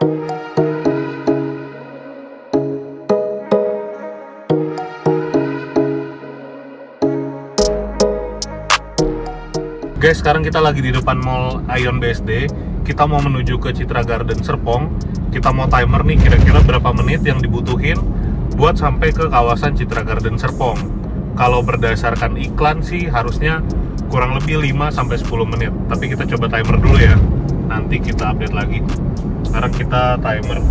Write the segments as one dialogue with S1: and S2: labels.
S1: Guys, sekarang kita lagi di depan Mall Ion BSD. Kita mau menuju ke Citra Garden Serpong. Kita mau timer nih kira-kira berapa menit yang dibutuhin buat sampai ke kawasan Citra Garden Serpong. Kalau berdasarkan iklan sih harusnya kurang lebih 5-10 menit. Tapi kita coba timer dulu ya. Nanti kita update lagi. Sekarang kita timer.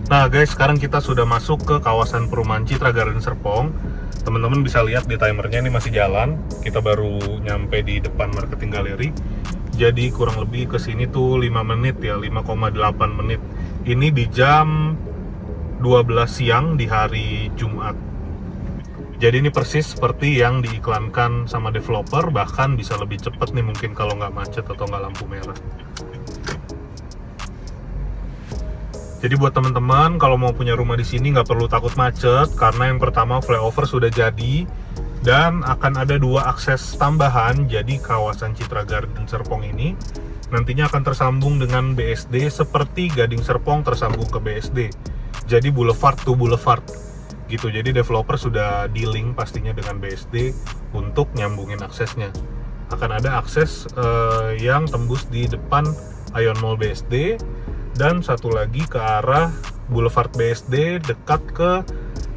S1: Nah guys, sekarang kita sudah masuk ke kawasan perumahan Citra Garden Serpong. Teman-teman bisa lihat di timernya ini masih jalan. Kita baru nyampe di depan marketing galeri. Jadi kurang lebih ke sini tuh 5 menit ya, 5,8 menit. Ini di jam 12 siang di hari Jumat. Jadi ini persis seperti yang diiklankan sama developer, bahkan bisa lebih cepat nih mungkin kalau nggak macet atau nggak lampu merah. Jadi buat teman-teman kalau mau punya rumah di sini nggak perlu takut macet, karena yang pertama flyover sudah jadi dan akan ada 2 akses tambahan. Jadi kawasan Citra Garden Serpong ini nantinya akan tersambung dengan BSD seperti Gading Serpong tersambung ke BSD. Jadi boulevard to boulevard gitu. Jadi developer sudah dealing pastinya dengan BSD untuk nyambungin aksesnya. Akan ada akses yang tembus di depan Ion Mall BSD, dan satu lagi ke arah Boulevard BSD dekat ke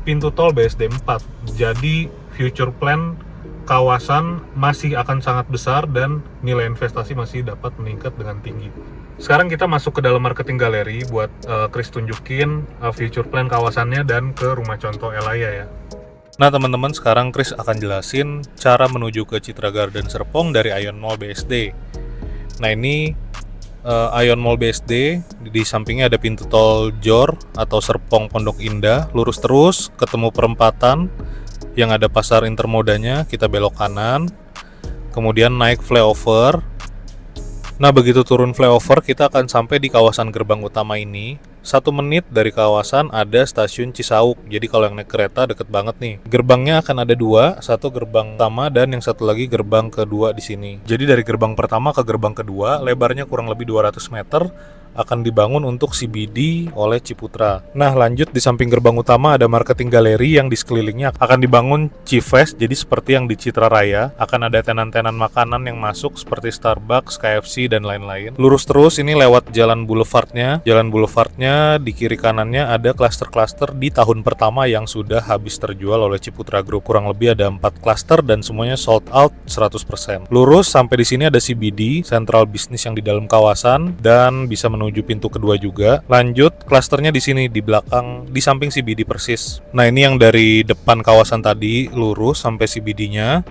S1: pintu tol BSD 4. Jadi future plan kawasan masih akan sangat besar dan nilai investasi masih dapat meningkat dengan tinggi. Sekarang kita masuk ke dalam marketing galeri buat Chris tunjukin future plan kawasannya dan ke rumah contoh Elaya ya. Nah teman-teman, sekarang Chris akan jelasin cara menuju ke Citra Garden Serpong dari Ion Mall BSD. Nah ini Ion Mall BSD, di sampingnya ada pintu tol JOR atau Serpong Pondok Indah. Lurus terus ketemu perempatan yang ada pasar intermodanya, kita belok kanan, kemudian naik flyover. Nah begitu turun flyover kita akan sampai di kawasan gerbang utama ini. 1 menit dari kawasan ada stasiun Cisauk. Jadi kalau yang naik kereta deket banget nih. Gerbangnya akan ada 2, satu gerbang pertama dan yang satu lagi gerbang kedua di sini. Jadi dari gerbang pertama ke gerbang kedua lebarnya kurang lebih 200 meter. Akan dibangun untuk CBD oleh Ciputra. Nah lanjut, di samping gerbang utama ada marketing galeri yang di sekelilingnya akan dibangun Cifest. Jadi seperti yang di Citra Raya, akan ada tenan-tenan makanan yang masuk seperti Starbucks, KFC dan lain-lain. Lurus terus ini lewat jalan boulevardnya. Jalan boulevardnya di kiri kanannya ada klaster-klaster di tahun pertama yang sudah habis terjual oleh Ciputra Group. Kurang lebih ada 4 klaster dan semuanya sold out 100%. Lurus sampai di sini ada CBD, Central Business yang di dalam kawasan, dan bisa menuju pintu kedua juga. Lanjut, klasternya di sini di belakang, di samping CBD persis. Nah ini yang dari depan kawasan tadi lurus sampai CBD-nya.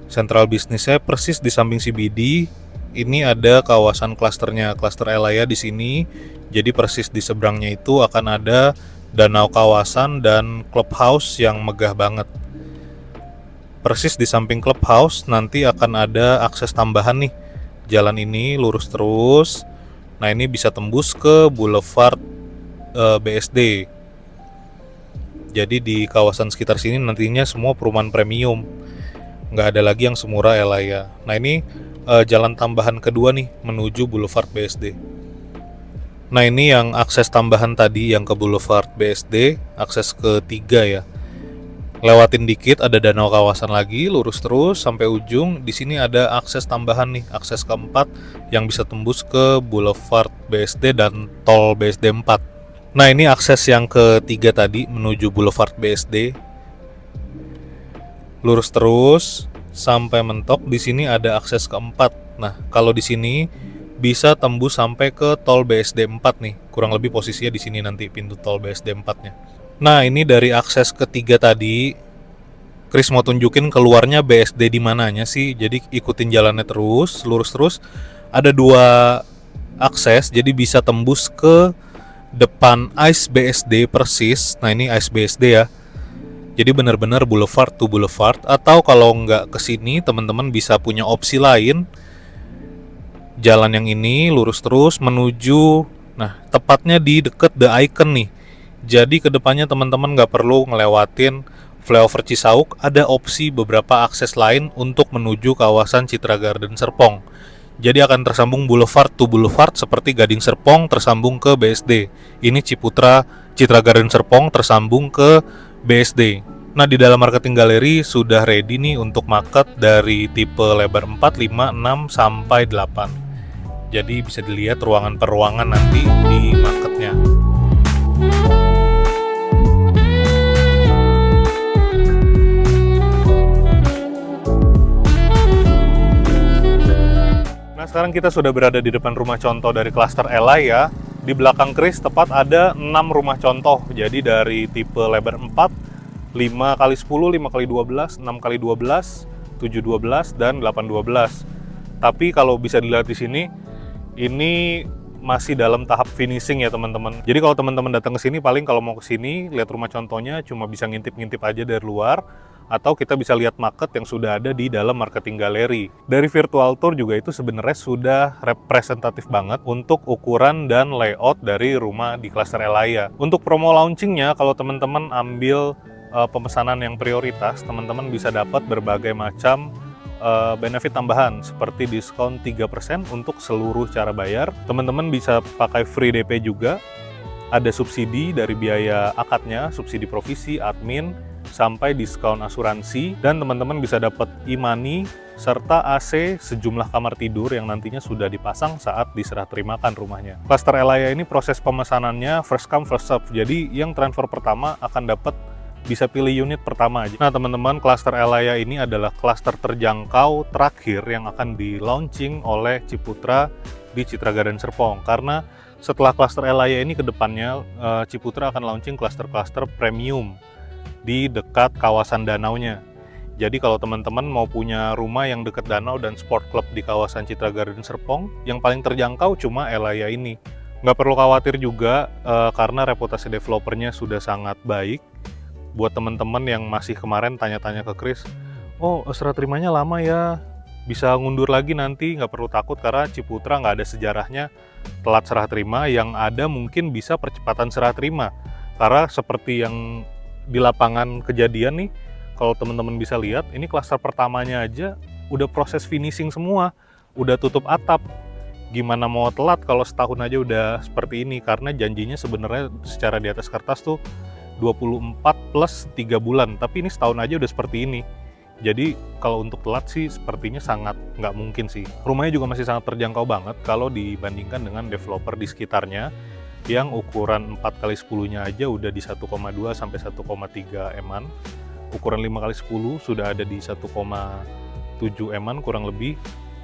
S1: Central Business-nya persis di samping CBD. Ini ada kawasan klasternya, klaster Elaya di sini. Jadi persis di seberangnya itu akan ada danau kawasan dan clubhouse yang megah banget. Persis di samping clubhouse nanti akan ada akses tambahan nih. Jalan ini lurus terus. Nah ini bisa tembus ke Boulevard BSD. Jadi di kawasan sekitar sini nantinya semua perumahan premium, nggak ada lagi yang semurah Elaya. Nah ini jalan tambahan kedua nih menuju Boulevard BSD. Nah ini yang akses tambahan tadi yang ke Boulevard BSD, akses ketiga ya. Lewatin dikit ada danau kawasan lagi, lurus terus sampai ujung. Di sini ada akses tambahan nih, akses keempat yang bisa tembus ke Boulevard BSD dan Tol BSD 4. Nah, ini akses yang ketiga tadi menuju Boulevard BSD. Lurus terus sampai mentok. Di sini ada akses keempat. Nah, kalau di sini bisa tembus sampai ke Tol BSD 4 nih. Kurang lebih posisinya di sini nanti pintu Tol BSD 4-nya. Nah, ini dari akses ketiga tadi, Chris mau tunjukin keluarnya BSD di mananya sih. Jadi ikutin jalannya terus, lurus terus. Ada 2 akses, jadi bisa tembus ke depan ICE BSD persis. Nah, ini ICE BSD ya. Jadi benar-benar boulevard to boulevard. Atau kalau nggak ke sini, teman-teman bisa punya opsi lain. Jalan yang ini lurus terus menuju, nah tepatnya di deket The Icon nih. Jadi kedepannya teman-teman nggak perlu ngelewatin flyover Cisauk, ada opsi beberapa akses lain untuk menuju kawasan Citra Garden Serpong. Jadi akan tersambung boulevard to boulevard seperti Gading Serpong tersambung ke BSD. Ini Ciputra Citra Garden Serpong tersambung ke BSD. Nah, di dalam marketing galeri sudah ready nih untuk market dari tipe lebar 4, 5, 6 sampai 8. Jadi bisa dilihat ruangan per ruangan nanti di marketnya. Nah, sekarang kita sudah berada di depan rumah contoh dari klaster Elai ya. Di belakang Chris tepat ada 6 rumah contoh. Jadi dari tipe lebar 4, 5x10, 5x12, 6x12, 7x12 dan 8x12. Tapi kalau bisa dilihat di sini, ini masih dalam tahap finishing ya teman-teman. Jadi kalau teman-teman datang ke sini, paling kalau mau ke sini lihat rumah contohnya cuma bisa ngintip-ngintip aja dari luar, atau kita bisa lihat market yang sudah ada di dalam marketing galeri. Dari virtual tour juga itu sebenarnya sudah representatif banget untuk ukuran dan layout dari rumah di klaster Elaya. Untuk promo launchingnya, kalau teman-teman ambil pemesanan yang prioritas, teman-teman bisa dapat berbagai macam benefit tambahan seperti diskon 3% untuk seluruh cara bayar. Teman-teman bisa pakai free DP juga, ada subsidi dari biaya akadnya, subsidi provisi, admin, sampai diskon asuransi, dan teman-teman bisa dapat e-money serta AC sejumlah kamar tidur yang nantinya sudah dipasang saat diserah terimakan rumahnya. Klaster Elaya ini proses pemesanannya first come first serve, jadi yang transfer pertama akan dapat bisa pilih unit pertama aja. Nah teman-teman, klaster Elaya ini adalah klaster terjangkau terakhir yang akan di launching oleh Ciputra di Citra Garden Serpong, karena setelah klaster Elaya ini ke depannya Ciputra akan launching klaster-klaster premium di dekat kawasan danaunya. Jadi kalau teman-teman mau punya rumah yang dekat danau dan sport club di kawasan Citra Garden Serpong, yang paling terjangkau cuma Elaya ini. Nggak perlu khawatir juga karena reputasi developernya sudah sangat baik. Buat teman-teman yang masih kemarin tanya-tanya ke Chris, oh serah terimanya lama ya, bisa ngundur lagi nanti, nggak perlu takut karena Ciputra nggak ada sejarahnya telat serah terima. Yang ada mungkin bisa percepatan serah terima, karena seperti yang di lapangan kejadian nih, kalau teman-teman bisa lihat, ini klaster pertamanya aja udah proses finishing semua, udah tutup atap. Gimana mau telat kalau setahun aja udah seperti ini, karena janjinya sebenarnya secara di atas kertas tuh 24 plus 3 bulan, tapi ini setahun aja udah seperti ini. Jadi kalau untuk telat sih sepertinya sangat nggak mungkin sih. Rumahnya juga masih sangat terjangkau banget kalau dibandingkan dengan developer di sekitarnya yang ukuran 4x10-nya aja udah di 1,2 sampai 1,3 eman. Ukuran 5x10 sudah ada di 1,7 eman kurang lebih.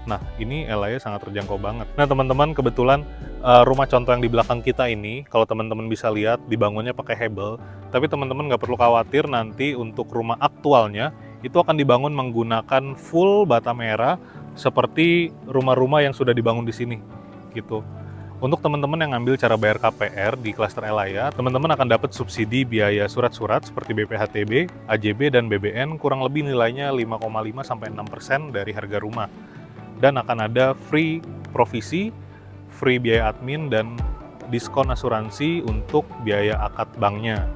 S1: Nah, ini Elaya sangat terjangkau banget. Nah, teman-teman, kebetulan rumah contoh yang di belakang kita ini, kalau teman-teman bisa lihat, dibangunnya pakai hebel. Tapi teman-teman nggak perlu khawatir, nanti untuk rumah aktualnya, itu akan dibangun menggunakan full bata merah, seperti rumah-rumah yang sudah dibangun di sini. Gitu. Untuk teman-teman yang ngambil cara bayar KPR di klaster Elaya, teman-teman akan dapat subsidi biaya surat-surat seperti BPHTB, AJB, dan BBN, kurang lebih nilainya 5,5 sampai 6% dari harga rumah. Dan akan ada free provisi, free biaya admin, dan diskon asuransi untuk biaya akad banknya.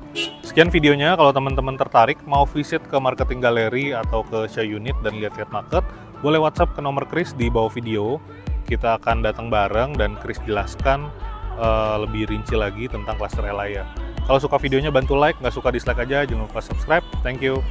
S1: Sekian videonya. Kalau teman-teman tertarik mau visit ke marketing galeri atau ke show unit dan lihat-lihat market, boleh WhatsApp ke nomor Chris di bawah video. Kita akan datang bareng dan Chris jelaskan lebih rinci lagi tentang klaster Elaya. Kalau suka videonya bantu like, nggak suka dislike aja, jangan lupa subscribe. Thank you.